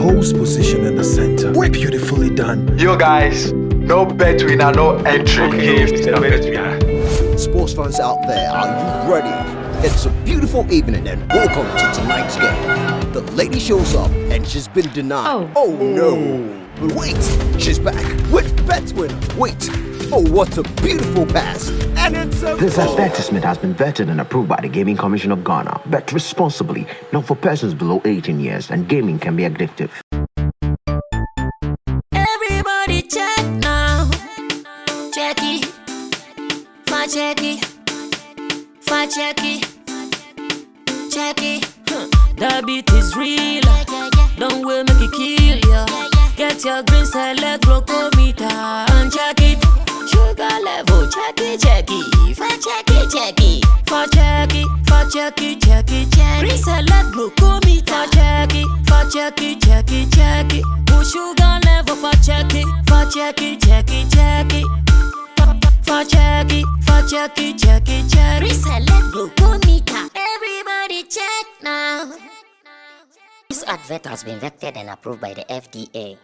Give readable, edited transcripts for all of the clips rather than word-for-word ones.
host position in the center. We're beautifully done. Yo guys, no bet winner, no entry. Sports fans out there, are you ready? It's a beautiful evening and welcome to tonight's game. The lady shows up and she's been denied. Oh no! But wait, she's back with bet winner. Wait. Oh, what a beautiful pass. And it's a This advertisement has been vetted and approved by the Gaming Commission of Ghana. Bet responsibly, not for persons below 18 years, and gaming can be addictive. Everybody check now. Check it. Fa check it. Fa check it. Check it. The beat is real. Don't will make it kill ya. Get your green select glucometer and check it. Sugar level, check it. For check it. For check it, check it. Green select glucometer, check it. Push sugar level, for check it. For check it. Green select glucometer. Everybody check now. This advert has been vetted and approved by the FDA.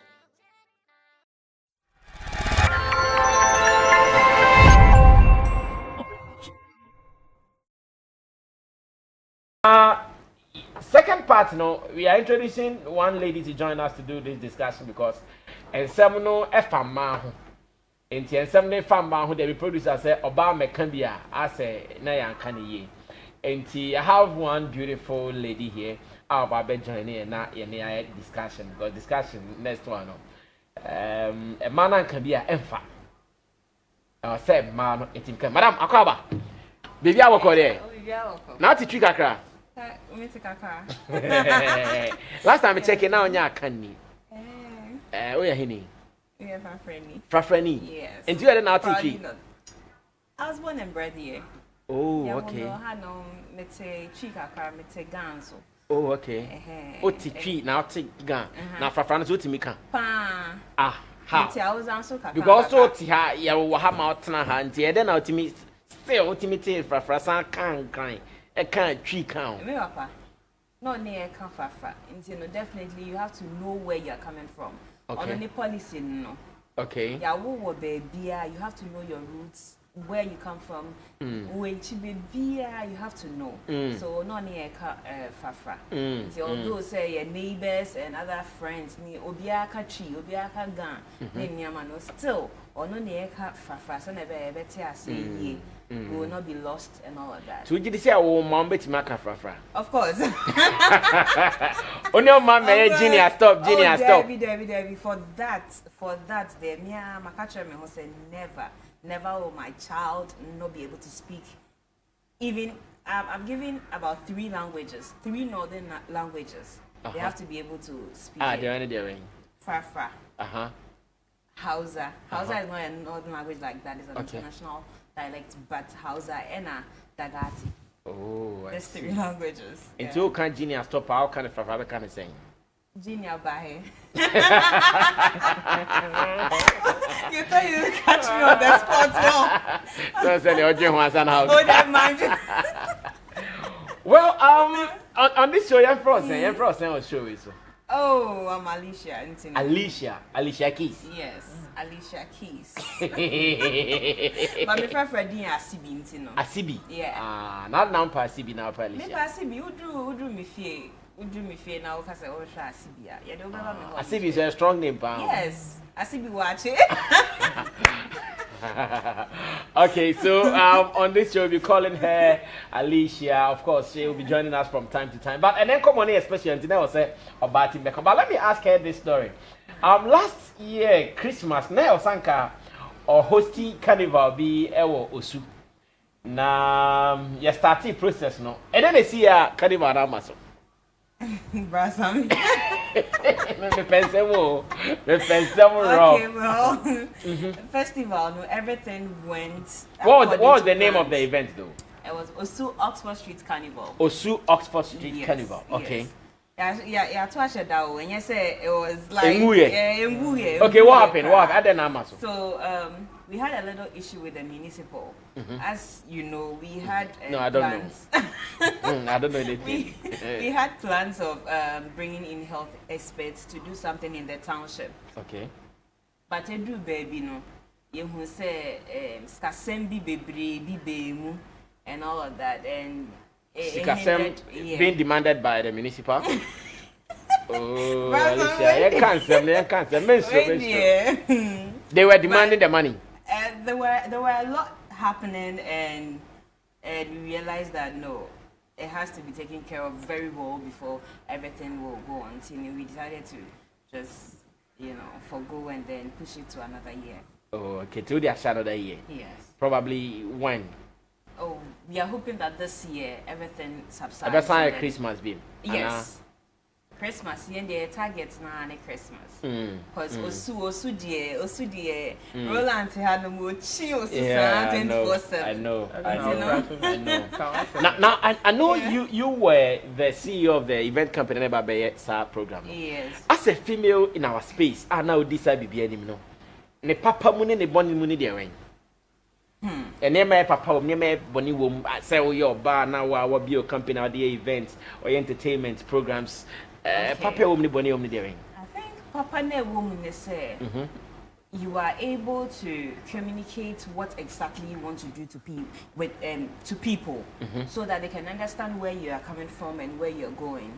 Second part, we are introducing one lady to join us to do this discussion because and some no FMA and some no FMA who the producer say Obama Cambia as a Nayan Kanye. And I have one beautiful lady here. Our Baba joining and now in the discussion because discussion next one. A man can be a emfa. I said, man, it's in Madam Akaba. Baby, I will call there. Now to Chikakra. Last time I checked now, you can't. Oh, yeah, Henny. Yeah, Frafreni. Yes. And you had an article. I was born and bred here. Oh, okay. I had no, let's say, Chikakra, let's say, Ganso. Oh, okay. Oh, Tichi, now take gun. Now, Frafran, so to me. Pa. Ah, how? I was answer. Because so, Tia, you will have out na hand, then out to me, still ultimately, Frafrasan can't cry. I can't tree count. Not near Kanfafa. Definitely you have to know where you're coming from. Okay. On any policy, no. Okay. Yeah, you have to know your roots, where you come from. When you have to know. So not near Fafa. Although say your neighbors and other friends, ni Obiaka tree, Obiaka gan, no still or no near Fafa, so never better say ye. We will not be lost and all of that. So you say, "Oh, mom, bet you Frafra." Of course. Oh no, mom, Genius, stop, Genius, stop. Debbie. For that, there, my catcher me say never will my child not be able to speak. Even I'm giving about 3 languages, 3 northern languages. They have to be able to speak. They're doing. Frafra. Hausa. Hausa is not a northern language like that. It's an international dialect, but Hausa and Dagati. Oh, there's 3 languages. And you can't Genius stop. How kind of Frafra kind of saying? Genius Bahe. You thought you would catch me on the spot, no? So say the audio was an house. Oh, that mind. Well, on this show, you're frozen on show is. Oh, I'm Alicia. Alicia Keys. Yes, Alicia Keys. But my friend Freddie Asibi, Asibi. Yeah. Not now per Asibi, now per Alicia. Me Asibi, who do me fear? Who do me fear now? Because I always try Asibi. Yeah, don't remember me. Asibi is a strong name, pal. Yes, Asibi watch it. Okay, so on this show we'll be calling her Alicia. Of course, she will be joining us from time to time. But and then come on here, especially until I say about him. But let me ask her this story. Last year Christmas, na Osanka or hosting carnival be ewo osu. Na you started process no. And then they see a carnival amaso. Brasami. Me pensemo wrong. Okay, well, festival, no, everything went. What was the name of the event though? It was Osu Oxford Street Carnival. Osu Oxford Street Carnival. Okay. Yes. Yeah. To watch it that when you say it was like Okay, what happened? I didn't know. So we had a little issue with the municipal. As you know, we had No, I don't plans. know. I don't know anything. we had plans of bringing in health experts to do something in the township. Okay. But I do, baby, no. You who say, Skasembi Bebri, and all of that. And Sikasem being demanded by the municipal. Oh, Right, Alicia, you can't say. They were demanding the money. There were a lot happening, and we realized that no, it has to be taken care of very well before everything will go on. So we decided to just forgo and then push it to another year. Oh, okay, to the another year. Yes. Probably when? Oh, we are hoping that this year everything subsides. That's why Christmas be. Yes. Christmas, the targets now and Christmas. Because Osu dear, Roland had no more chill. Yeah, I know. Now I know you were the CEO of the event company Babaye SAR program. Yes. As a female in our space, I now decide be any no. Ne papa muni ne boni muni de wen. And near my papa, near my bonny womb, I say, your bar now, our bio company, our day events or entertainment programs. Papa, woman, bonny, only doing. I think Papa, ne woman, say, you are able to communicate what exactly you want to do to people, so that they can understand where you are coming from and where you're going.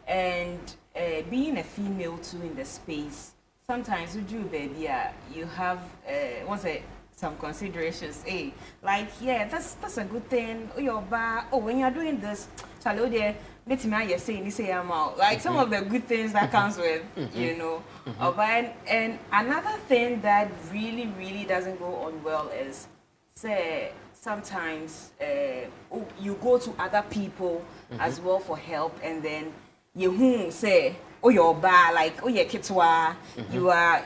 And being a female too in the space, sometimes you do, baby, you have some considerations, that's a good thing. When you're doing this, like some of the good things that comes with, and another thing that really doesn't go on well is, say, sometimes you go to other people as well for help, and then you say, you're bad, like, you're kitwa, you are,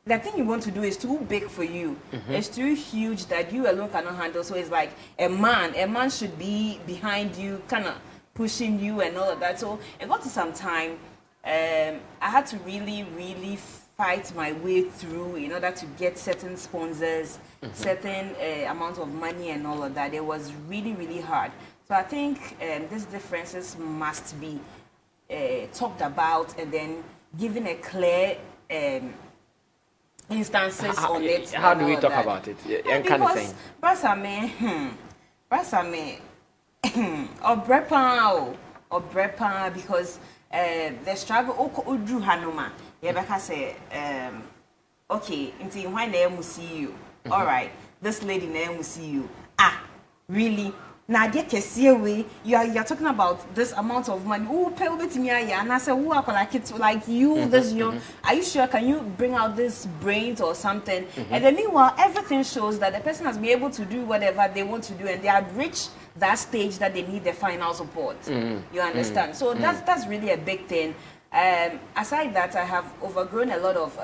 the thing you want to do is too big for you. It's too huge that you alone cannot handle. So it's like a man should be behind you, kind of pushing you and all of that. So it got to some time, I had to really fight my way through in order to get certain sponsors, certain amount of money and all of that. It was really hard. So I think these differences must be talked about and then given a clear instances on it. How do we talk about it? Because Brasame, or Brepa, because the struggle Udru Hanuma, Yebeka say, okay, until when they will see you. All right, this lady name will see you. Really? Now, you're talking about this amount of money. Oh, pay over to me, and I said, "Who are like you? This young? Are you sure? Can you bring out this brains or something?" And then meanwhile, everything shows that the person has been able to do whatever they want to do, and they have reached that stage that they need the final support. You understand? So that's really a big thing. Aside that, I have overgrown a lot of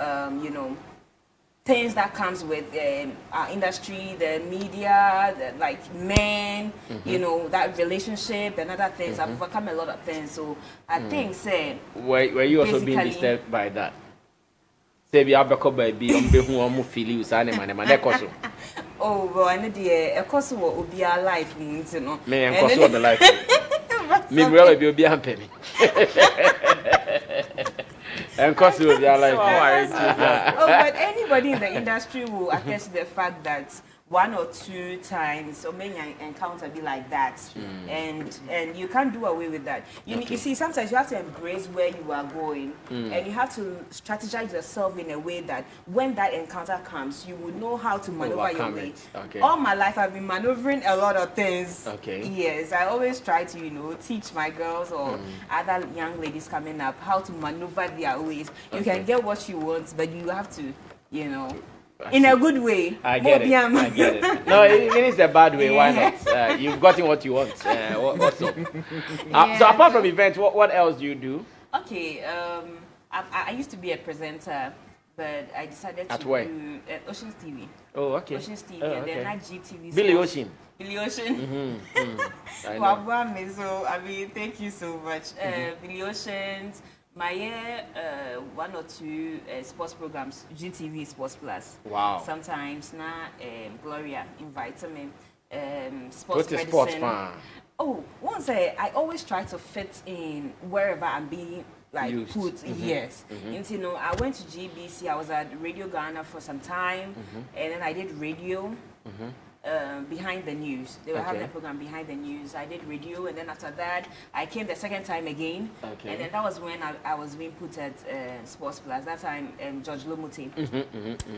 things that comes with our industry, the media, like men, that relationship and other things. I've overcome a lot of things. So I think, were you also being disturbed by that? Say we have a couple baby, who feel you, oh, well, I need a course will be our life, Me and course of the life. Me will be happy. And course will be our life. But anybody in the industry will attest to the fact that 1 or 2 times or many encounter be like that, and you can't do away with that. You see, sometimes you have to embrace where you are going, and you have to strategize yourself in a way that when that encounter comes, you will know how to maneuver your way. All my life, I've been maneuvering a lot of things. Yes, I always try to teach my girls or other young ladies coming up how to maneuver their ways. You can get what you want, but you have to in a good way. I get it. No, even it's a bad way. Why not? You've gotten what you want. So apart from events, what else do you do? Okay. I used to be a presenter, but I decided to do Ocean's TV. Oh, okay. Ocean's TV, and then not GTV. Billy Ocean. Billy Ocean. So, I mean, thank you so much. Billy Ocean's, My year, 1 or 2 sports programs, GTV Sports Plus. Wow. Sometimes Gloria invites me. Sports medicine. Sports fan? Oh, once I always try to fit in wherever I'm being put. Yes. And you know, I went to GBC. I was at Radio Ghana for some time, and then I did radio. Behind the news. They were having a program behind the news. I did radio, and then after that, I came the second time again. And then that was when I was being put at Sports Plus. That time, George Lomuti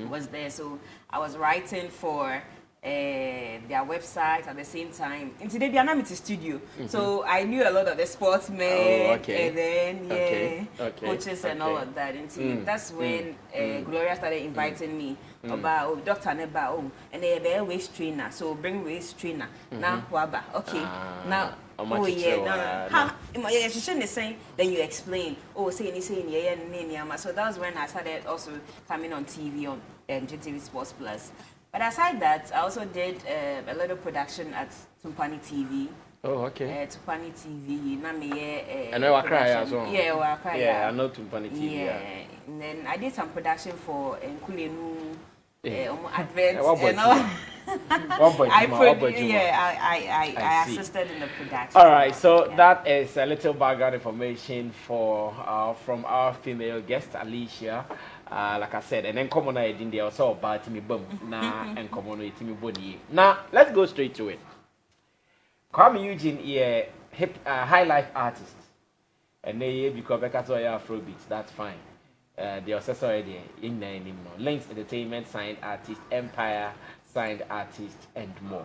was there. So I was writing for their website at the same time. In today, I'm studio. So I knew a lot of the sportsmen, and then coaches and all of that. And that's when Gloria started inviting me about Dr. Neba, and they're waist trainer. So bring waist trainer. Now, Waba, okay. Now, oh yeah, she shouldn't say. Then you explain. Oh, say yeah. So that was when I started also coming on TV on GTV Sports Plus. But aside that, I also did a little production at Tumpani TV. Oh, okay. Tumpani TV. I know I cry as well. Yeah, I cry. Yeah, I know Tumpani TV. Yeah. And then I did some production for Kulenu, adverts and all. I assisted in the production. All right, so that is a little background information for from our female guest Alicia. Like I said, and then come on, I didn't also about me bum na and come on with me body. Now let's go straight to it. Kuami Eugene is a high life artist, and they because because of Afrobeats, that's fine. The also already in there anymore. Links Entertainment signed artist, Empire signed artist, and more.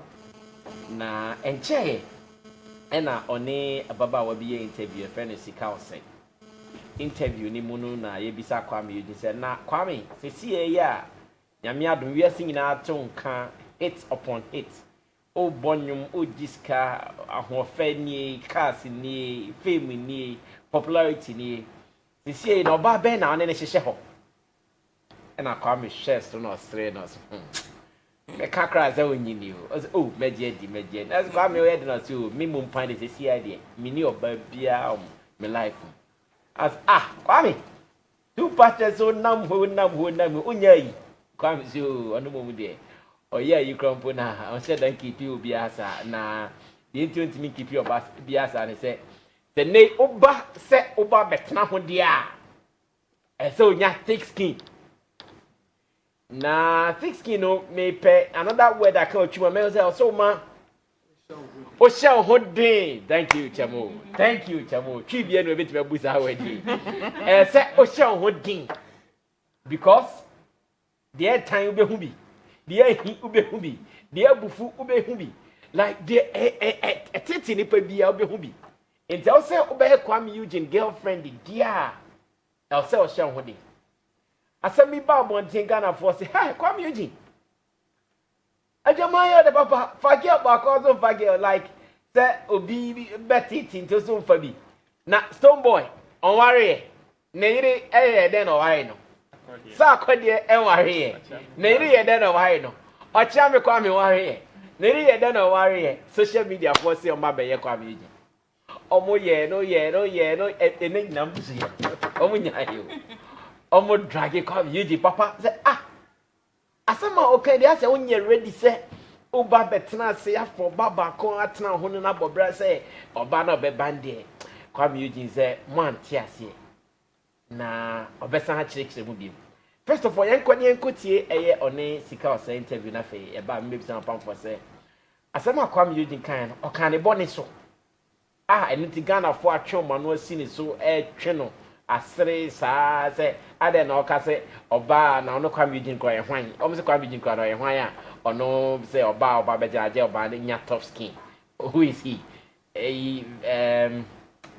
Na and che, and on a baba will be interview a friend is interview ni munu na yebisa Kuami Eugene said na Kuami se see ya nyame adom we sing na atonka hits upon hits o bonyum o diska ahofe ni cars ni fame ni popularity ni se see na oba ben na one ne hyehyɛ ho na Kuami shares no Australia no so me kakra za onyini o meje di as Kuami o yede na so me mum pan de se see ade me ni oba bia me life as Kuami 2 patches so nam unyai Kuami so onu momu de oya yi krompo na on said dan keep you biasa na the 20 me keep you biasa ne say the ne oba se oba betena ho de a so nya thick skin na thick skin no me pe another word I can tuma me say so ma o shall hodin. Thank you, Chamo. Tribia no bit me busa wedi. Say o shall hodin. Because the time ube hubi. The he ube hubi. The bufu ube hubi. Like the titi ni pe bia ube hubi. And also ube Kuami Eugene girlfriend the dear. Also o shall hodin. Asami ba montin Ghana for say, "Hi, Kuami Eugene." Ajamaya the papa forget about cause forget like say obi betit into so fabi na stone boy on worry na yiri den o wari no sa akode worry na yiri den o wari no o chia me Kuami worry na yiri den o worry social media for say o ma be ye Kuami Eugene omo ye no ene nyam busu ye omo nyayo omo drag Kuami Eugene papa say asama okay they say onye ready say oba betena say afọ baba kon atena ho na bobra say oba na be bande Kuami Eugene say man ti ase na obesa ha chire mu bi first of all yenkotie eye one sika o say interview na fe e ba maybe some pam for say asama Kuami Eugene kan o kan ne bone so eniti Ghana fo atwe ma no asi ni so twe no asere saa say ade na oka say oba na ono Kuami Eugene ko ye hwan o se Kuami Eugene ko ye hwan a ono say oba bejaje oba ne nya tough skin. Who is he?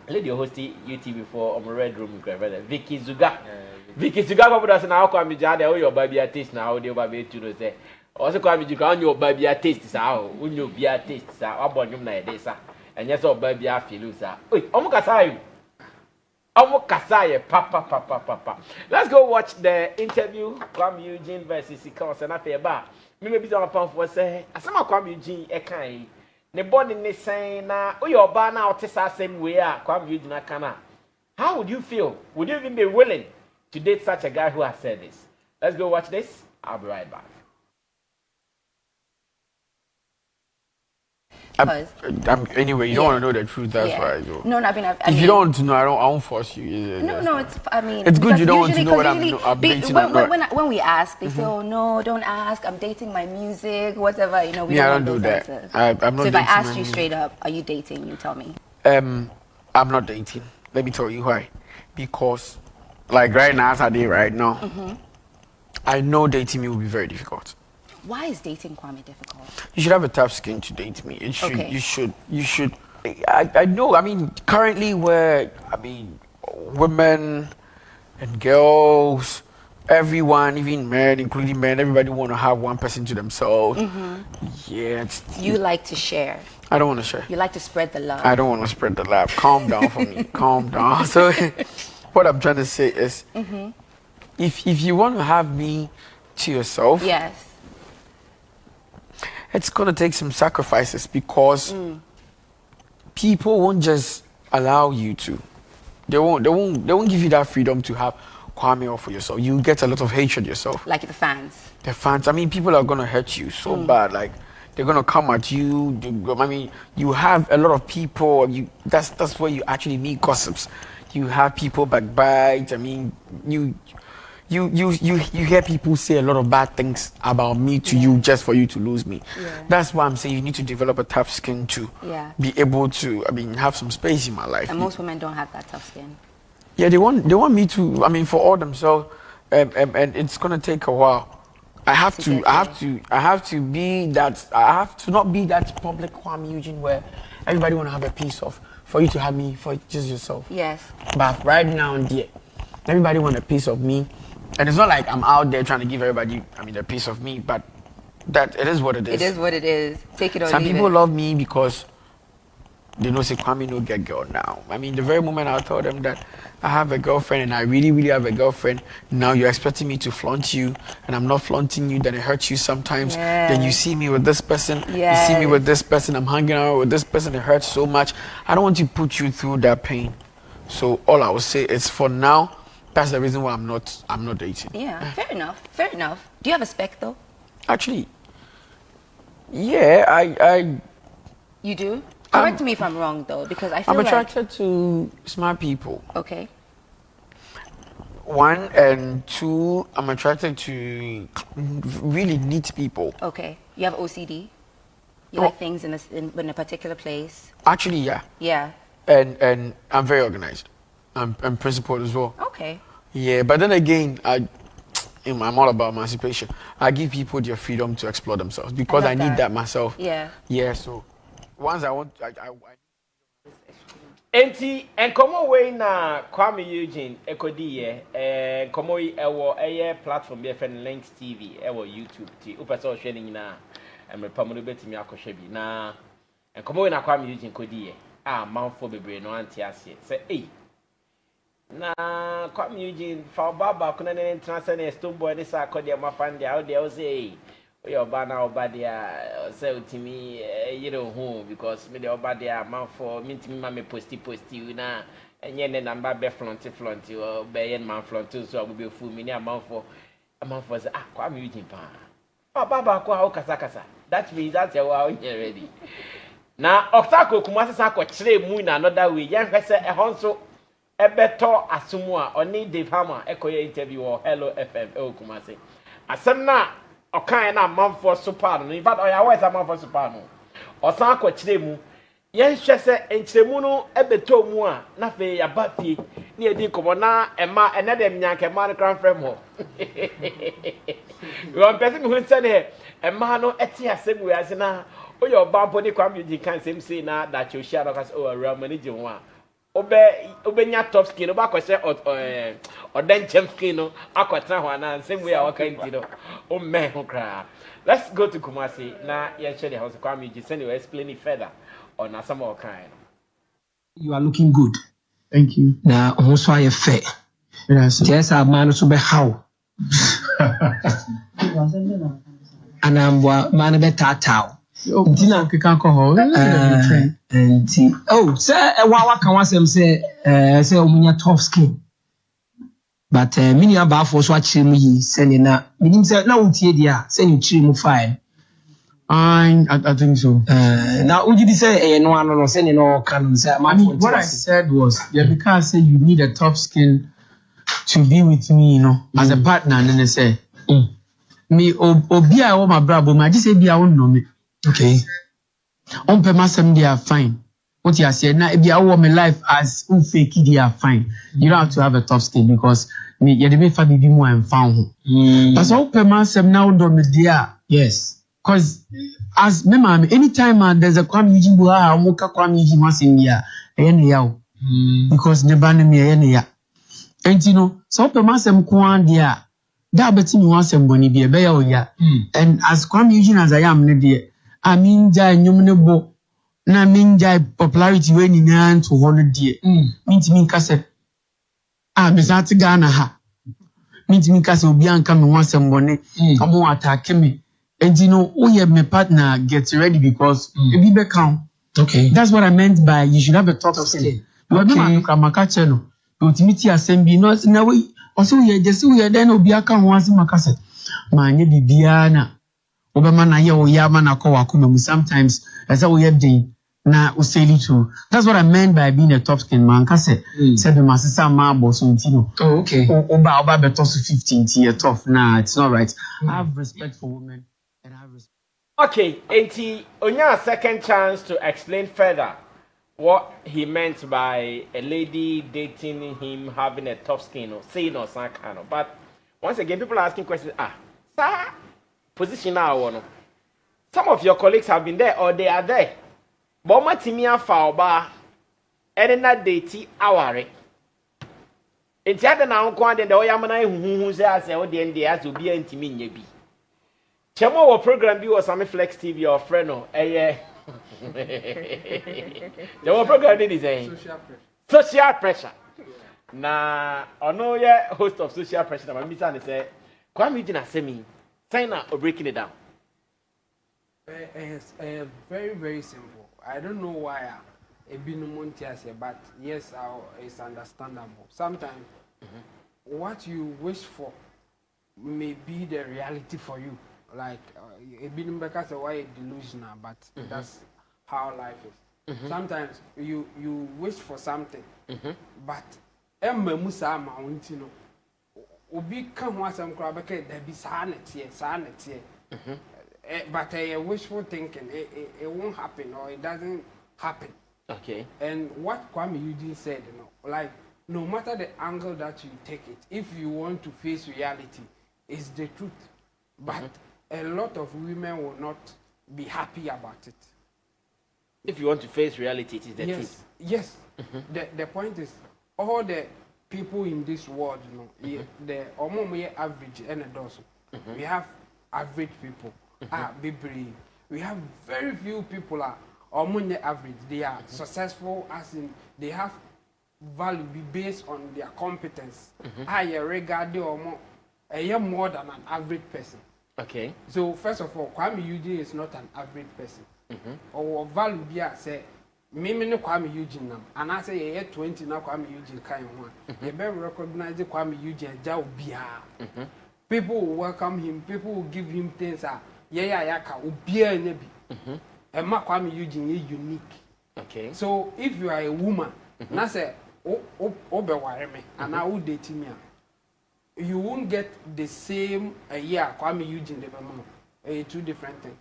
Lady hosting UTV for Red Room brother Vicky Zuga. Vicky Zuga ko bodo say na Kuami Eugene o your baby taste na o de oba be tu no say o se Kuami Eugene on your baby taste sa o unyo bia taste sa abonyum na e dey sa enye say oba bia feel sa oi omo kasa you papa. Let's go watch the interview. Kuami Eugene versus Sikon Senafe ba. Me be some pam for say asema Kuami Eugene e kan ne body ne sen na o your ba na o te sa same way a Kuami Eugene aka na How would you feel? Would you even be willing to date such a guy who has said this? Let's go watch this. I'll be right back. Anyway, you don't want to know the truth. That's why. No, I mean, if you don't want to know, I won't force you. No, it's. I mean, it's good you don't want to know what I'm dating. When we ask, they say, "Oh no, don't ask. I'm dating my music, whatever." You know, we don't do that. I'm not. So if I asked you straight up, are you dating? You tell me. I'm not dating. Let me tell you why. Because, like right now, as I did right now, I know dating me will be very difficult. Why is dating Kwame difficult? You should have a tough skin to date me. It should. Okay. You should. I know. I mean, currently, women and girls, everyone, even men, including men, everybody want to have one person to themselves. Yeah. You like to share. I don't want to share. You like to spread the love. I don't want to spread the love. Calm down for me. Calm down. So, what I'm trying to say is, if you want to have me to yourself, yes. It's gonna take some sacrifices because people won't just allow you to. They won't give you that freedom to have Kwame all for yourself. You get a lot of hatred yourself. Like the fans. The fans. I mean, people are gonna hurt you so bad. Like they're gonna come at you. I mean, you have a lot of people. That's where you actually meet gossips. You have people backbite. I mean, you hear people say a lot of bad things about me to you just for you to lose me. That's why I'm saying you need to develop a tough skin to be able to, have some space in my life. And most women don't have that tough skin. Yeah, they want me to, for all themselves, and it's gonna take a while. I have to be that. I have to not be that public Kuami Eugene where everybody wanna have a piece of. For you to have me, for just yourself. Yes. But right now, dear, everybody want a piece of me. And it's not like I'm out there trying to give everybody, a piece of me, but that it is what it is. It is what it is. Take it or leave it. Some people love me because they know say Kwame no get girl now. The very moment I told them that I have a girlfriend and I really, really have a girlfriend, now you're expecting me to flaunt you and I'm not flaunting you, then it hurts you sometimes. Yes. Then you see me with this person, you see me with this person, I'm hanging out with this person, it hurts so much. I don't want to put you through that pain. So all I will say is for now, that's the reason why I'm not dating. Yeah, fair enough. Do you have a spec though? Actually, yeah, I. You do? Correct me if I'm wrong though, because I feel I'm attracted to smart people. Okay. 1 and 2, I'm attracted to really neat people. Okay. You have OCD? You like things in a particular place? Actually, yeah. Yeah. And I'm very organized. I'm principled as well. Okay. Yeah, but then again, I'm all about emancipation. I give people their freedom to explore themselves because I need that myself. Yeah. Yeah, so once I want, Enti enkomo we na Kuami Eugene ekodi enkomo yi ewo platform be friend Links TV ewo YouTube ti upese o hwe ni nyina emrepa mo betimi akohwe bi na enkomo we na Kuami Eugene kodi manfo bebre no anti ase say na Kuami Eugene fa baba kuna ne international na stone boy this akodi e mafande how dey say your banner over there say utimi because me the over there man for me me posty na enye ne number be flaunt or be man flaunt so be full me na man for say Kuami Eugene pa baba ko how kasa that means that you are ready na oktako kuma sesa ko kire mu na another way yan hwese e honso ebeto asumu a oni Dave Hammer ekoye interview or Hello FM kuma say asem na okan na manfo super no in fact oya wise manfo super no osan ko kire mu yen hwe se enkyeremu no ebeto mu a na fe ya bafie na edi komo na ema enedem nyanke ma no kran frem ho ron person who say ne ema no eti asem we ase na oya obampo ni Kuami Eugene kan sem say na that you share because real manage ho a obenya top skin oba kwese odenchem skin no akwatra ho na same way awakanti no o me ho kra. Let's go to Kumasi na ye share the house Kuami Eugene send you explain it further on some more kind. You are looking good. Thank you. Na also I fair. Yes, a man so be how. And I'm man be tatao. Tina can call oh, sir, what can was him say, tough skin. But many about for watching me sending out. Meaning, now, dear, sending trim fine. I think so. Now, would you say no one or sending all cannons? What I said was, because I said you need a tough skin to be with me, as a partner, and then they say, me, Obia, or my brother, I just say, be I won't know me. Okay. On Pemasam, they are fine. What you are saying now, if you are my life as fake, they are fine. You don't have to have a tough skin because me, you're the best be more and found. That's all Pemasam now done with there. Yes. Because as me, anytime there's a Kuami Eugene, Kuami Eugene was in here, because never me, and so Pemasam Kuan dear, that betting was some money be a bear, and as Kuami Eugene as I am, dear. I mean, jai numerable. Na mean, jai popularity when in hand to 100 dear. Means me cassette. Miss Artigana ha. Means me castle be coming once some money. I'm more attacking me. And my partner gets ready because it be back count. Okay. That's what I meant by you should have a top skin. You are not a channel. But meet your assembly, not in a way. Also, we just then will be a count once in my cassette. My name be Biana. Sometimes as I have day na useli too. That's what I meant by being a top skin man. Said the master marble so oh, okay. Oba better 15 year tough. Nah, it's not right. I have respect for women and I have respect. Okay, and on your second chance to explain further what he meant by a lady dating him having a tough skin or saying or some kind of. But once again, people are asking questions. Sir. Position now, some of your colleagues have been there or they are there. But my timia faoba, and that date hour. It's other now, and the Oyamana who says, oh, the NDS will be intimate. Chemo or program you or some Flex TV or friend or a the whole program is a social pressure. Now, I know you're host of social pressure. My miss say, Kuami Eugene Sammy. Sign up or breaking it down? It's very, very simple. I don't know why a binomontias, but yes, it's understandable. Sometimes what you wish for may be the reality for you. Like a binombeka say why delusional, but that's how life is. Sometimes you wish for something, but Emma Musa Mountino. Obi come once I'm crab there be sanity here. But wishful thinking, it won't happen or it doesn't happen. Okay. And what Kuami Eugene said, like no matter the angle that you take it, if you want to face reality, it's the truth. But a lot of women will not be happy about it. If you want to face reality, it is the truth. Yes. The point is all the people in this world, the average and a dozen. We have average people. We have very few people are average. They are successful as in they have value based on their competence. I regard them more than an average person. Okay. So first of all, Kuami Eugene is not an average person. Or value be say. Mimi no Kuami Eugene nam and I say ye 20 na Kuami Eugene kind one. You better recognize the Kuami Eugene ja obia. People will welcome him, people will give him things yaka obia nebi. And ma Kuami Eugene is unique. Okay. So if you are a woman, na say obeware me and I will date me. You won't get the same Kuami Eugene the two different things.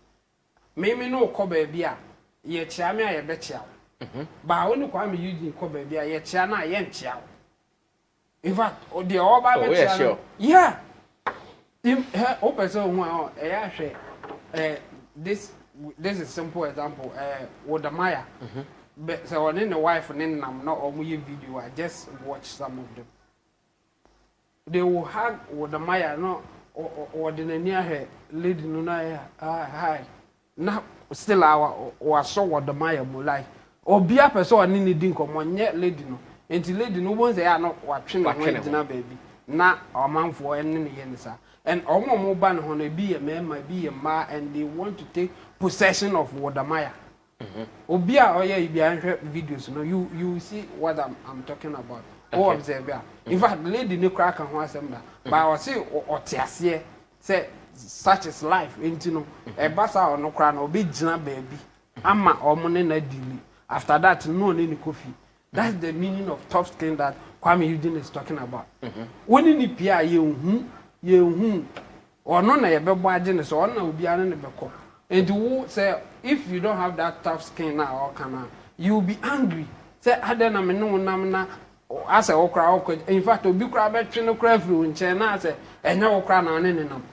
Mimi no ko baby ye chia me ye be chia. Ba woni Kuami Eugene ko baby ye chia na ye nchia. In fact, the oba be chia. Yeah. O person who this is a simple example. With the Maya. But so when the wife and nam not on video, I just watch some of them. They will hug with the Maya no or the near her lady no hi. Now still our or saw what the Maya will like. Or be a person in the dink or one yet lady no. Until lady no ones they are not watching baby. Na our man for any yensa. And our mobile on a be a man might be a ma and they want to take possession of Wodamaya. Obia oya ibia videos no you see what I'm talking about. All observe ya. In fact, the lady no crack and one semba. But I was say otiasie say such is life into no e basa or no cry no be jina baby. Ama omone na dili. After that no any coffee. That's the meaning of tough skin that Kuami Eugene is talking about. When in the pia ye or no na ye bebo agene so on na obi ane ne beko. And you say if you don't have that tough skin now or kana you will be angry. Say adena me no na as a okra in fact obi kra betwe no kra fru nche na say enya okra na ne nam.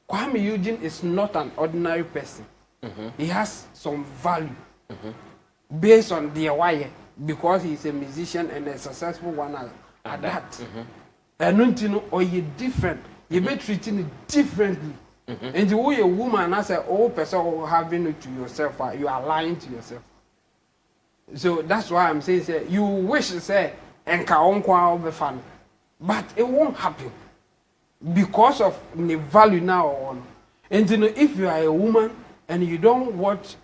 Kuami Eugene is not an ordinary person. He has some value. Based on the wire because he's a musician and a successful one at that. And you know or you different. You be treating it differently. And the way a woman as a old person having it to yourself, you are lying to yourself. So that's why I'm saying, say, you wish to say, and will be fun, but it won't happen because of the value now on. And you know, if you are a woman and you don't want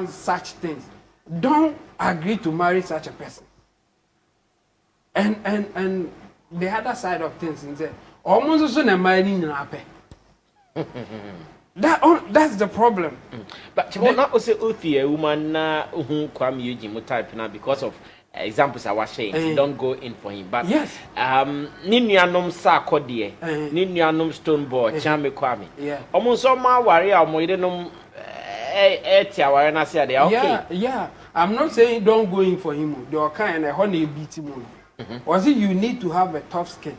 such things, don't agree to marry such a person. And the other side of things is that almost as soon as marrying that's the problem. But you not also a woman Kuami Eugene type now because of examples I was saying. Don't go in for him. But yes, Ninianum Sarkodie, Ninianum Stoneboy, Chame Kuami. Yeah. Almost all my warrior, Moidenum yeah. I'm not saying don't go in for him. They are kind of honey beat him. Or see, you need to have a tough skin.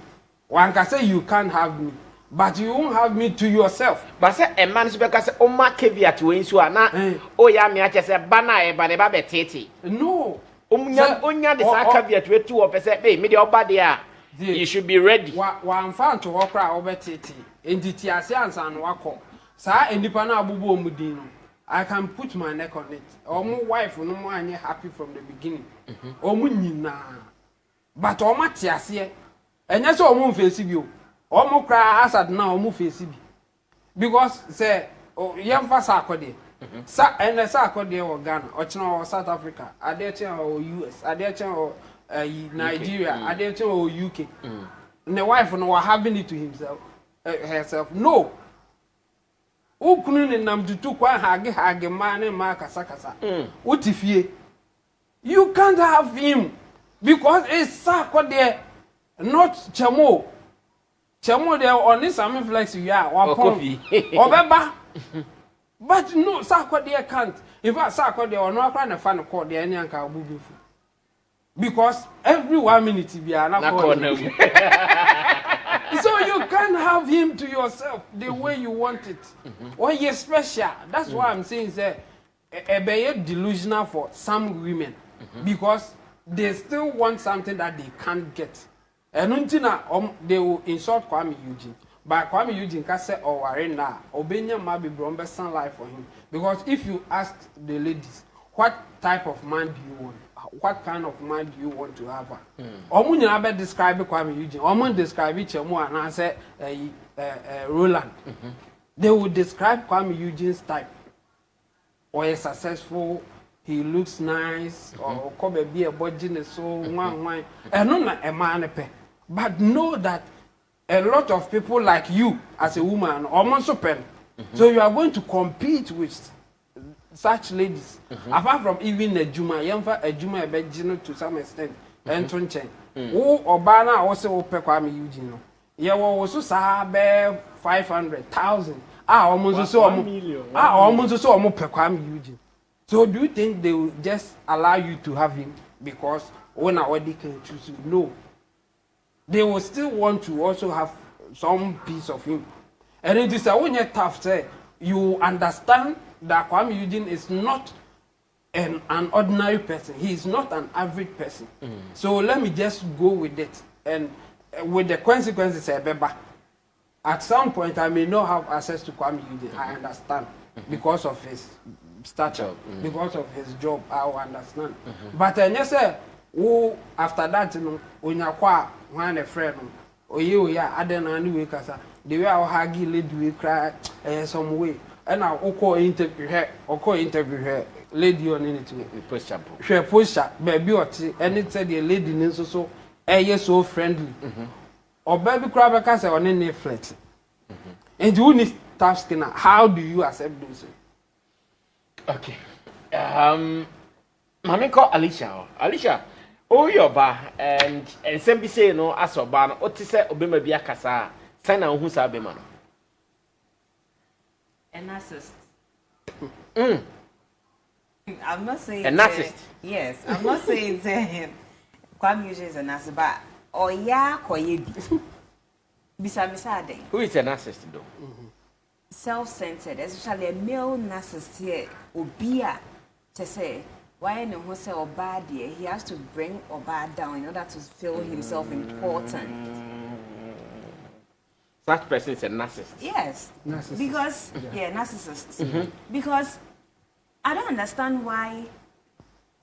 One can say you can't have me. But you won't have me to yourself. But say a man's because o ma kevia to insu ana o ya me ache say bana e ba de ba betete. No. Onya de sa kevia to etu o pese be me de oba de a you should be ready. Wa fan to okra o betete. Entity ase ansa no akọ. Sa enipa na abubu omudin no. I can put my neck on it. Omo wife no mo anye happy from the beginning. Omo nyina. But omo tiase. Enye so omo face bi o. Omo cry asad na omo face bi because say yam fa sa akode sa ene sa akode o Ghana o china o South Africa ade china o US ade china o Nigeria ade china o UK the wife no was having it to himself herself no ukunu ni nam tutu kwa hage man ma kasa utifie you can't have him because it's sa akode not chamo Chemo there on this Sammy flex you are or coffee or beba. But no, Sako there can't. In fact, Sako there or no kind of fan call the any uncle beautiful. Because every 1 minute we are not so you can't have him to yourself the way you want it. Or you're special. That's why I'm saying that a be delusional for some women because they still want something that they can't get. And until they will insult Kuami Eugene. But Kuami Eugene can say, oh, Arena, Obenya might be Brombe sun life for him. Because if you ask the ladies, what type of man do you want? What kind of man do you want to have? Omun never describe Kuami Eugene. Omun describe Chemo and I say Roland. They will describe Kuami Eugene's type. Or a successful, he looks nice, or come be a body so one. And not a man. But know that a lot of people like you as a woman almost open. So you are going to compete with such ladies. Apart from even a Juma, a Juma to some extent. And Tunchen. Oh, Obana also open Kuami Eugene. Yeah, also sabe 500,000. Almost so 1 million. Almost so Kuami Eugene. So do you think they will just allow you to have him because when already can choose you? No. They will still want to also have some piece of him. And it is when you're tough, say, you understand that Kuami Eugene is not an ordinary person. He is not an average person. So let me just go with it. And with the consequences, at some point, I may not have access to Kuami Eugene. I understand because of his stature, because of his job, I will understand. But yes, after that, when you when a friend, or you are, I don't know, the way I will hug you, lead we cry some way. and I interview her or interview her lady on anything post shampoo she posture baby or and it said the lady nso so so friendly or baby crab because I on any flat and you need tough skin. How do you accept those? Okay. Mami call Alicia. Oh, your bar and some be say no as oba no otise obema bia kasa sign na hu sa be ma no. A narcissist. I'm not saying a narcissist. Yes, I'm not saying Kuami Eugene is a narcissist, but koye bi. Who is a narcissist though? Self-centered, especially a male narcissist here, obia to say why no one say oba dear, he has to bring oba down in order to feel himself important. Such person is a narcissist. Yes, narcissist. Because narcissist. Because I don't understand why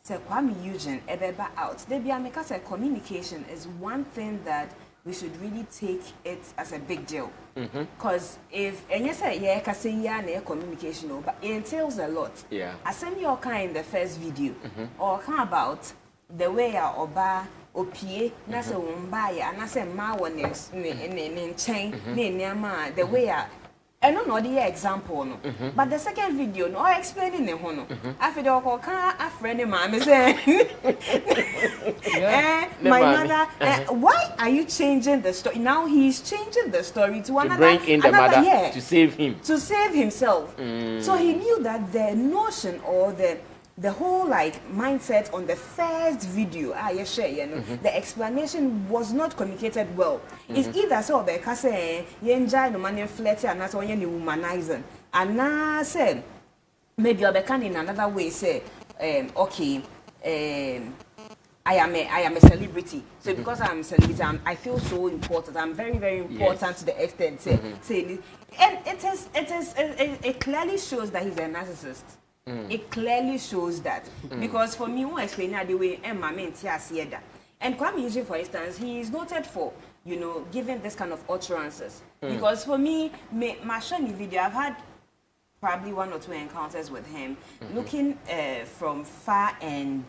say Kuami Eugene ebeba out. They be because communication is one thing that we should really take it as a big deal. Because if and you say na communication, but it entails a lot. Yeah. I sent you all kind in the first video, or come about the way our oba opie na se wumba ya na se ma won ne chain the way I don't know the example no. But the second video no explaining the no. After the a friend mama say my mother why are you changing the story? Now he's changing the story to another, bring in the mother yeah, to save him. To save himself. So he knew that the notion or the whole like mindset on the first video, the explanation was not communicated well. It's either so because say yenja no man flirty and that's all you womanizing. And now say maybe you can in another way say okay I am a celebrity. So because I'm a celebrity, I feel so important. I'm very, very important to the extent say and it clearly shows that he's a narcissist. It clearly shows that because for me, who explain the way Emma meant and Kuami Eugene, for instance, he is noted for giving this kind of utterances. Because for me, my shiny video, I've had probably 1 or 2 encounters with him, looking from far and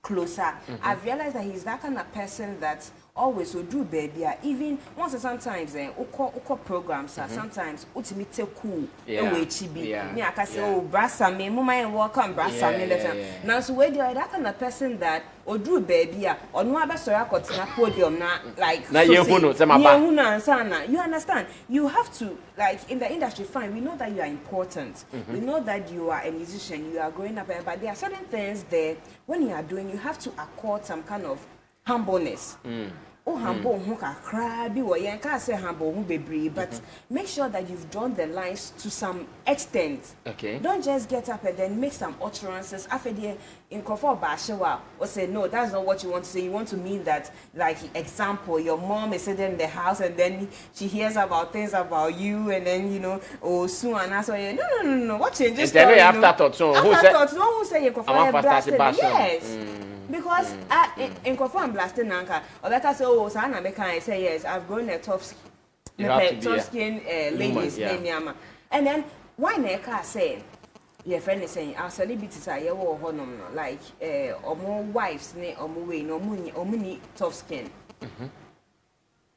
closer. I've realized that he's that kind of person that always will do baby even once sometimes uko programs sometimes ultimate cool me I can say oh brasa me mama welcome brasa me later now so where that kind of person that or do baby or no abe sorry akotena podium na like na you understand you have to like in the industry fine we know that you are important we know that you are a musician you are growing up but there are certain things there when you are doing you have to accord some kind of humbleness. Oh, humble who can cry, be what you can't say humble who be brave, but make sure that you've drawn the lines to some extent. Okay. Don't just get up and then make some utterances after the in comfort bashawa or say no, that's not what you want to say. You want to mean that, like example, your mom is sitting in the house and then she hears about things about you and then oh soon and that's why no. What changes? And then afterthought, so who say you yes. Because in confirm blasting nanka or better say oh sana make I say yes I've grown a tough skin ladies and then why neka say your friend is saying our celebrities are your honum like or more wives or more way no money tough skin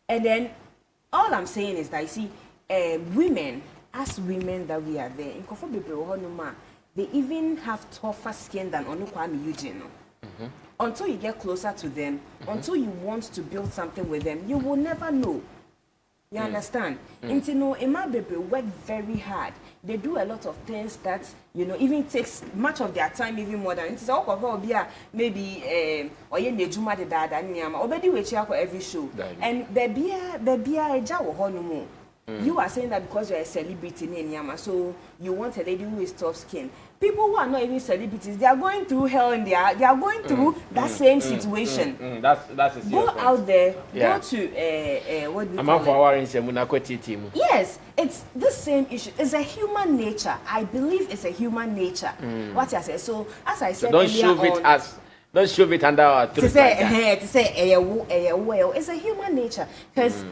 and then all I'm saying is that you see women as women that we are there in confirm honuma they even have tougher skin than onu Kuami Eugene. Until you get closer to them, until you want to build something with them, you will never know. You understand? Until my baby work very hard. They do a lot of things that even takes much of their time, even more than it's all maybe or juma de dad and already we check for every show. And baby a jaw you are saying that because you're a celebrity in Yama, so you want a lady who is tough skin. People who are not even celebrities, they are going through hell and they are going through that same situation. That's a go out there, go to what do you call it? Yes, it's the same issue. It's a human nature. I believe it's a human nature. What I say. So as I said, so don't shove it as Don't shove it under our throat. To say, well, it's a human nature. Because,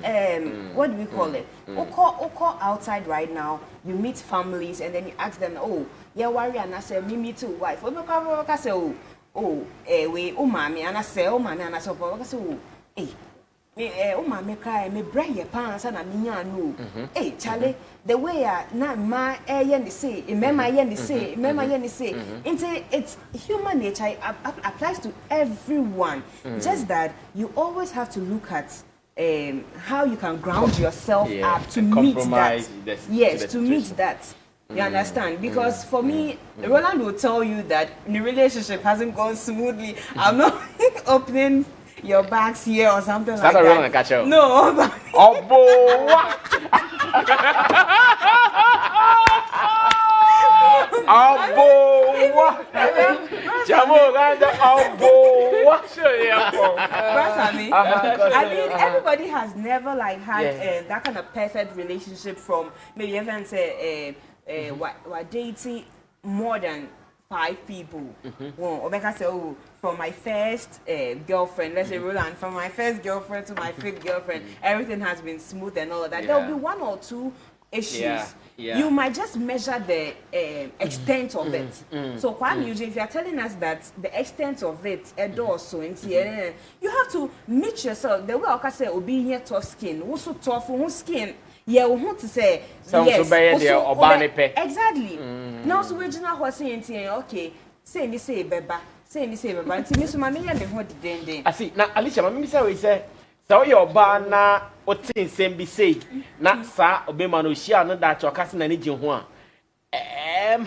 what do we call it? Oko outside right now, you meet families and then you ask them, oh, yeah, worry, and I say, me too, wife. I say, mommy, and I say, mommy, and I say, hey. Mommy cry, me bring your pants and I no. Hey, Charlie, the way my yen say, remember yen say, it's human nature, it applies to everyone. Just that you always have to look at how you can ground yourself up to meet that. Yes, to meet that. You understand? Because for me, Roland will tell you that the relationship hasn't gone smoothly. I'm not opening your bags here or something like that. Catch up. No. Oh, boy. I mean, everybody has never like had that kind of perfect relationship from maybe even say what dating more than 5 people. Well, Obeka say, oh, from my first girlfriend, let's say Roland, from my first girlfriend to my 5th girlfriend, everything has been smooth and all of that. There will be 1 or 2 issues. You might just measure the extent of it. So, Kuami Eugene, if you are telling us that the extent of it, you have to meet yourself. The way I say, obi here tough skin, also tough skin. Yeah, we want to say yes. Exactly. Now, so we're not saying, okay, say me say beba, Until Miss Mammy and what did I see. Now, Alicia, Mammy say, so your banner, what things same be say, not sa, Obemano, she are not that your cousin and Egypt.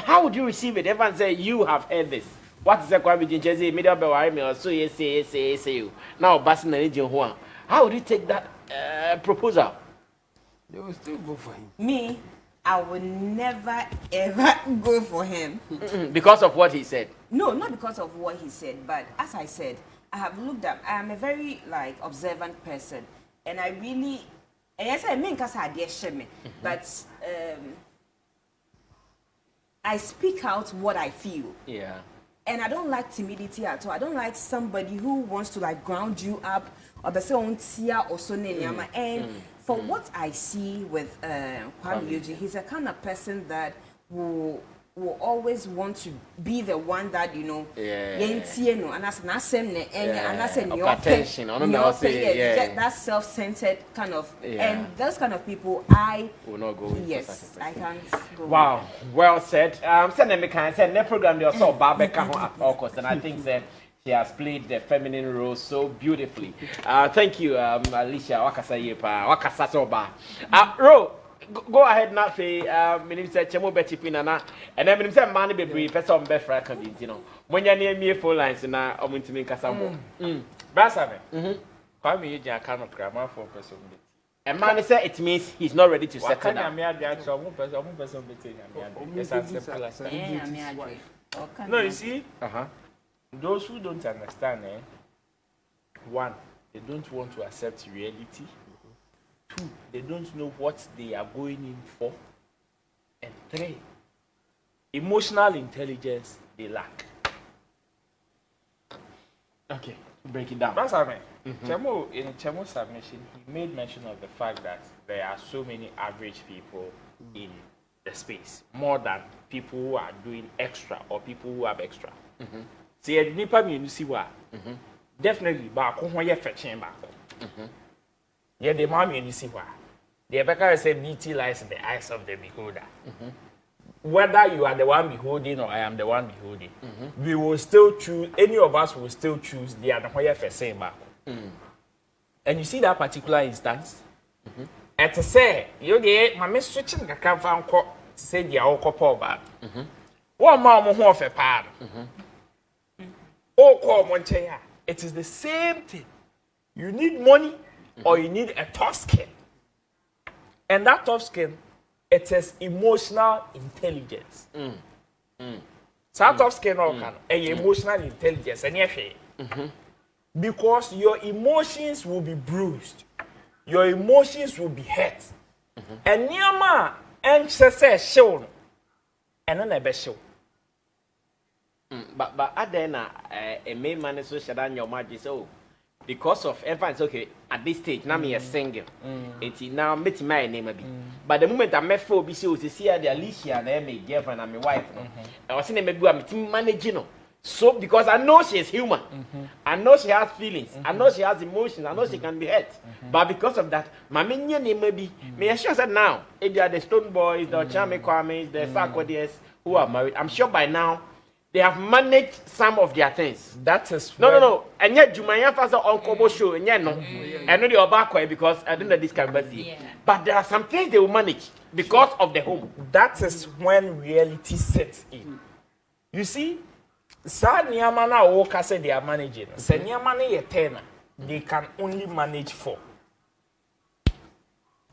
How would you receive it? Everyone say you have heard this. What is the Kuami Eugene Jesse, middle of the so yes, you. Now, Bassin and Egypt. How would you take that proposal? They will still go for him. Me, I will never ever go for him. Because of what he said? No, not because of what he said, but as I said, I have looked up. I am a very observant person, and I really, yes, I mean, because I share me, but I speak out what I feel. Yeah. And I don't like timidity at all. I don't like somebody who wants to ground you up or be so and for what I see with Kuami Eugene, he's a kind of person that will always want to be the one that and that's attention. That self-centered kind of and those kind of people I will not go with. Yes, I can't go. Wow, well said. Send me kind send the program they also Babeka of course, and I think that she has played the feminine role so beautifully. Thank you, Alicia. Wakasa yepa, wakasa soba. Ro, go ahead now. Minim say chemo beti pinana, and then minim say money be brief. Person be fra can be, When you near me phone lines na omuntimi kasa mo. Brasave. Kuami Eugene account of grammar for person. And man say it means he's not ready to settle down. No, you see. Those who don't understand, 1, they don't want to accept reality. 2, they don't know what they are going in for. And 3, emotional intelligence they lack. Okay, break it down. That's what I mean. Chemo, in Chemo's submission, he made mention of the fact that there are so many average people in the space, more than people who are doing extra or people who have extra. See, the nipa me see what definitely back when you're fetching back. Yeah, the mommy you see what the Rebecca said beauty lies in the eyes of the beholder. Whether you are the one beholding or I am the one beholding, we will still choose, any of us will still choose the other way for saying back. And you see that particular instance, and to say, you get my miss switching the camp and say the old couple back. One mom who of a pad. It is the same thing. You need money or you need a tough skin. And that tough skin, it is emotional intelligence. So that tough skin all can emotional intelligence and because your emotions will be bruised. Your emotions will be hurt. And Nyama and say show and then a show. But at then a main man is so shut your magic so because of everyone's okay at this stage now me a single. It's now meet my name maybe. But the moment I met for BC was to see the Alicia and my girlfriend and my wife. I was saying maybe I'm managing. So because I know she is human, I know she has feelings, I know she has emotions, I know she can be hurt. But because of that, my minion name maybe me sure said now, if they are the Stone Boys, the Kuami Eugene, the Sarkodis who are married, I'm sure by now they have managed some of their things. That is no. And yet Jumaya Fasa on Kobo show, and yet no. I know they are back because I don't know this can be. But there are some things they will manage because of the home. That is when reality sets in. You see, sa niyamana woka say they are managing. Se niyamana ye 10, they can only manage 4.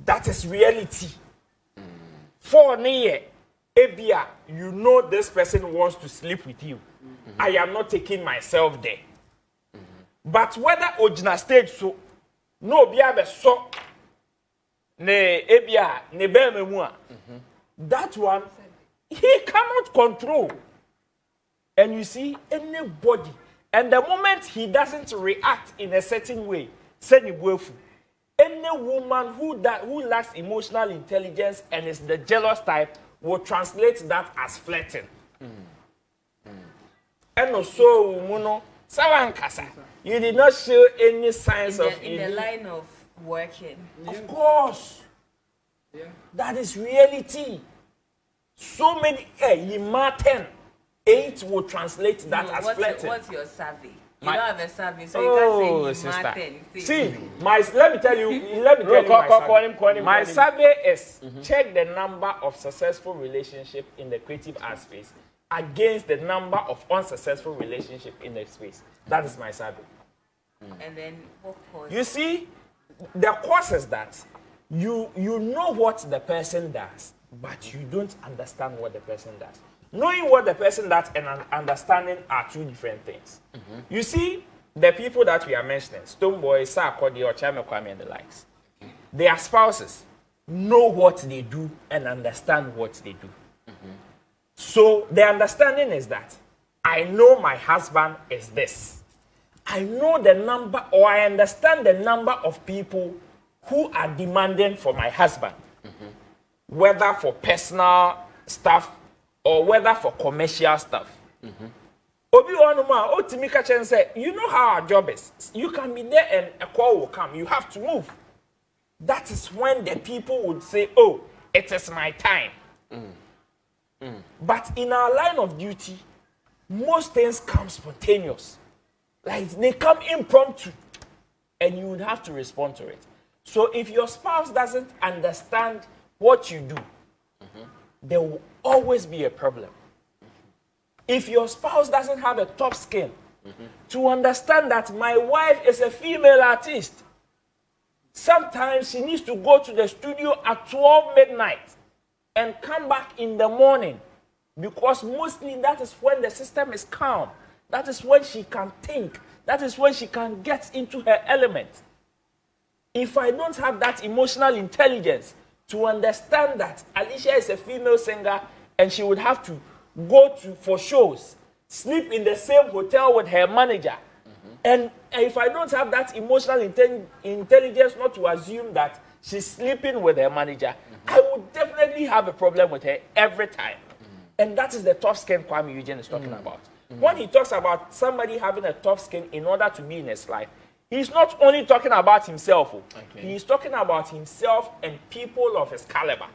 That is reality. 4 niye. Ebia, you know this person wants to sleep with you. I am not taking myself there. But whether original stage so, no bia be so, ne ebia, ne be memua. That one, he cannot control. And you see, anybody, and the moment he doesn't react in a certain way, any woman who lacks emotional intelligence and is the jealous type, will translate that as flirting. And also, Sawankasa, you did not show any signs in the line of working. Of course. Yeah. That is reality. So many, you Martin, 8 will translate that as flirting. What's your survey? You don't have a survey, so you can't say Martin. See, let me tell you, my survey is check the number of successful relationships in the creative art space against the number of unsuccessful relationships in the space. That is my survey. And then what cause? You see, the cause is that you know what the person does, but you don't understand what the person does. Knowing what the person does and understanding are 2 different things. You see, the people that we are mentioning, Stone Boys, Sarkodie, or Kuami and the likes, their spouses know what they do and understand what they do. So the understanding is that I know my husband is this. I know the number, or I understand the number of people who are demanding for my husband, whether for personal stuff or whether for commercial stuff. Obi Onuma, Otimika Chen say, you know how our job is. You can be there and a call will come. You have to move. That is when the people would say, oh, it is my time. But in our line of duty, most things come spontaneous. Like they come impromptu. And you would have to respond to it. So if your spouse doesn't understand what you do, there will always be a problem. If your spouse doesn't have a tough skin to understand that my wife is a female artist, sometimes she needs to go to the studio at 12 midnight and come back in the morning, because mostly that is when the system is calm. That is when she can think. That is when she can get into her element. If I don't have that emotional intelligence to understand that Alicia is a female singer and she would have to go for shows, sleep in the same hotel with her manager, and if I don't have that emotional intelligence not to assume that she's sleeping with her manager, I would definitely have a problem with her every time. And that is the tough skin Kuami Eugene is talking about. When he talks about somebody having a tough skin in order to be in his life, he's not only talking about himself. He's talking about himself and people of his caliber.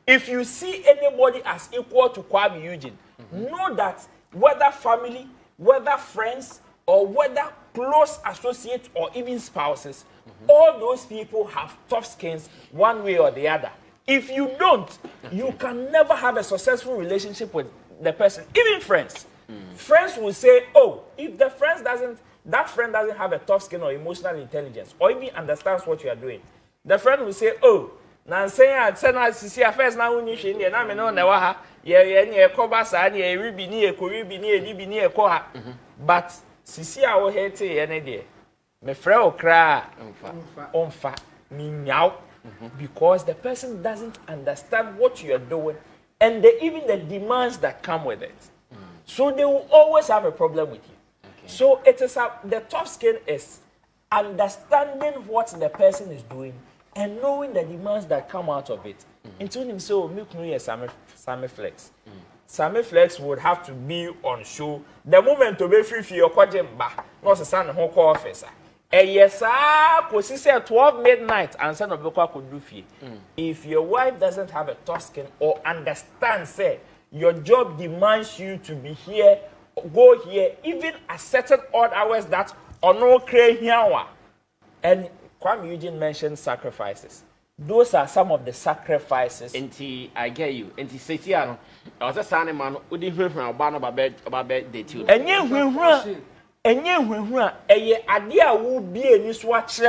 If you see anybody as equal to Kuami Eugene, know that whether family, whether friends, or whether close associates or even spouses, all those people have tough skins one way or the other. If you don't, you can never have a successful relationship with the person, even friends. Friends will say, oh, if that friend doesn't have a tough skin or emotional intelligence, or even understands what you are doing, the friend will say, oh, now say I see a first now when you see the name no never ha, yeah, cover side, yeah, ribi ni koha. But sisi a wo hete any day, me frɛ okra onfa me nyaw, because the person doesn't understand what you are doing and even the demands that come with it. So they will always have a problem with you. Okay. So it is the tough skin is understanding what the person is doing and knowing the demands that come out of it. Into him, so milk no Sammy Flex. Sammy Flex would have to be on show. The moment to be free for your kwajemba, not a son who call officer. Yes, because say 12 midnight and son of Boko could do fee. If your wife doesn't have a tough skin or understand, say your job demands you to be here, go here, even at certain odd hours that or no crane here. And Kuami Eugene mentioned sacrifices. Those are some of the sacrifices. Enti, I get you. Enti, Setiano, I was a son of man who didn't hear from about bed date you. And you, idea will be a new swatch.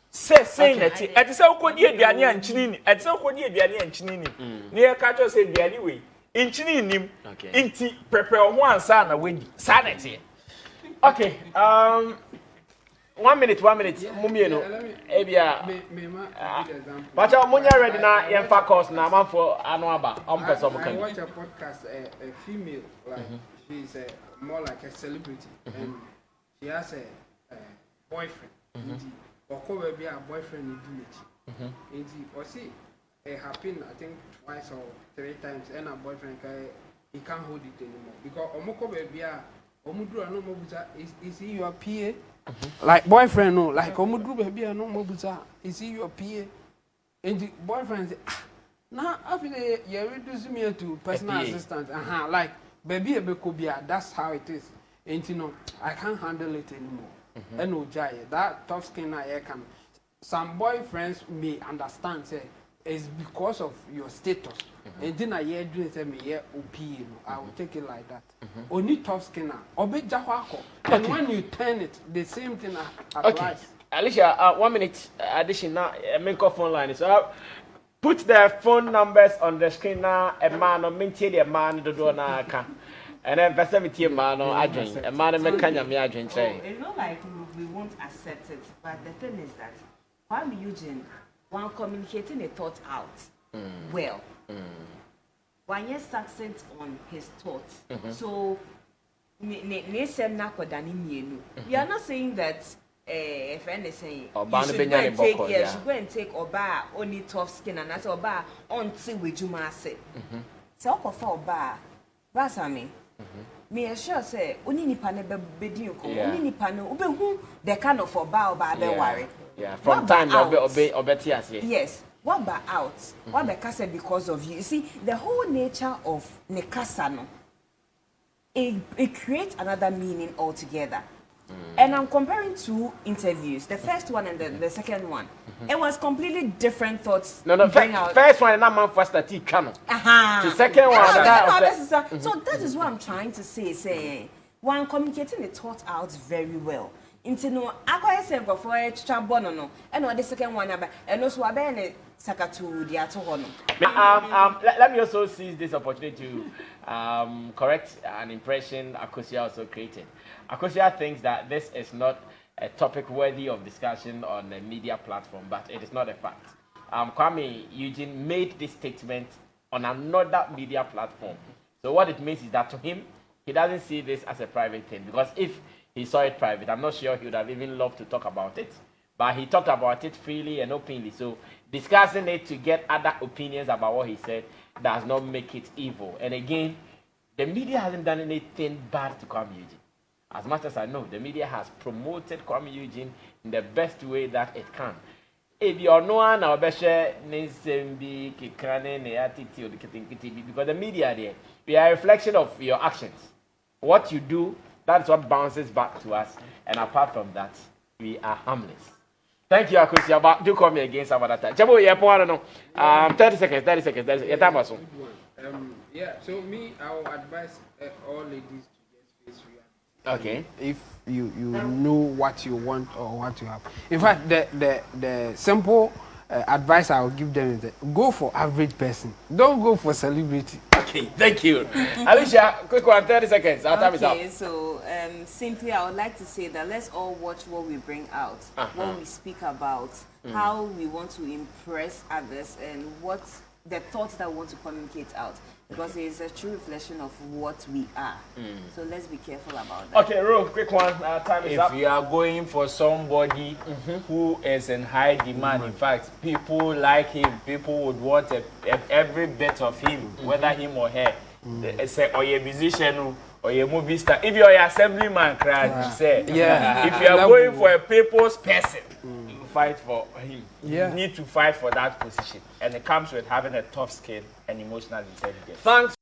Saying that at so could you be an chinini, at so could you be an chinini. Near Kato said, the anyway, in chininim, inti, prepare one son away, sanity. Okay, 1 minute, Mumieno, Abia. But I'm ready now, young Fakos, now for Anwaba. I watch a podcast, a female, like she's more like a celebrity, and she has a boyfriend. Or could be a boyfriend in village. Or see, it happened, I think, twice or 3 times, and a boyfriend he can't hold it anymore. Because Omoko be a Omudru no Mobuza, is he your PA? Like boyfriend no, like Omudru baby no Mobuza, is he your PA? And the boyfriend say, now after you reduce me to personal assistant, like baby Ebekobia, that's how it is. And you know, I can't handle it anymore. And no jay, that tough skin I can. Some boyfriends may understand say it's because of your status. And then I hear doing say me here OP, I will take it like that. Only tough skin obe jahwako. And when you turn it, the same thing applies. Okay. Alicia, 1 minute addition now, make a phone line. So put the phone numbers on the screen now, a man or maintain a man the door now can. And then vicinity man or adjoin, a man make Kenya me adjoin. It's not like we won't accept it, but the thing is that Kuami Eugene, while communicating a thought out well, one year success on his thoughts. So, we are not saying that if anything, you should go and take Oba only tough skin and that's Oba until we do say. So, for Oba, Basami. Me assure say, only nipa ne bedin ko, only nipa no ube hu the kind of Oba be worry. Yeah, from time obetias. Yes. What about out? What about kasa because of you? You see, the whole nature of nekasa no, it creates another meaning altogether. And I'm comparing 2 interviews, the first one and the second one. It was completely different thoughts. No, first one, not man first that he can. The second one, so that is what I'm trying to say. Say, one communicating the thought out very well. Into no, I say for chabono no, and the second one, and also I sakatu the atohono. Let me also seize this opportunity to correct an impression Akosia also created. Akosia thinks that this is not a topic worthy of discussion on a media platform, but it is not a fact. Kuami Eugene made this statement on another media platform. So what it means is that to him, he doesn't see this as a private thing, because if he saw it private, I'm not sure he would have even loved to talk about it. But he talked about it freely and openly. So discussing it to get other opinions about what he said does not make it evil. And again, the media hasn't done anything bad to Kuami Eugene. As much as I know, the media has promoted Kuami Eugene in the best way that it can. If you are no one, I'll be share Nisembi, Kikane, the attitude, because the media there, we are a reflection of your actions. What you do, that's what bounces back to us. And apart from that, we are harmless. Thank you, Akosia. But do call me again some other time. Chabo, yeah, I don't know. 30 seconds. Your time also. Yeah, so me, I will advise all ladies to just face reality. Okay. If you know what you want or what you have. In fact, the simple advice I will give them is that go for average person. Don't go for celebrity. Okay, thank you. Alicia, quick one, 30 seconds. Our time is up. Okay, so simply I would like to say that let's all watch what we bring out, what we speak about, how we want to impress others, and what the thoughts that we want to communicate out, because it is a true reflection of what we are. So let's be careful about that. Okay, Ro, quick one. Time is up. If you are going for somebody who is in high demand, in fact, people like him, people would want every bit of him, whether him or her. Say, or a musician or a movie star. If you're an assemblyman, say, if you are going for a people's person, you fight for him. You need to fight for that position. And it comes with having a tough skin and emotional intelligence. Thanks.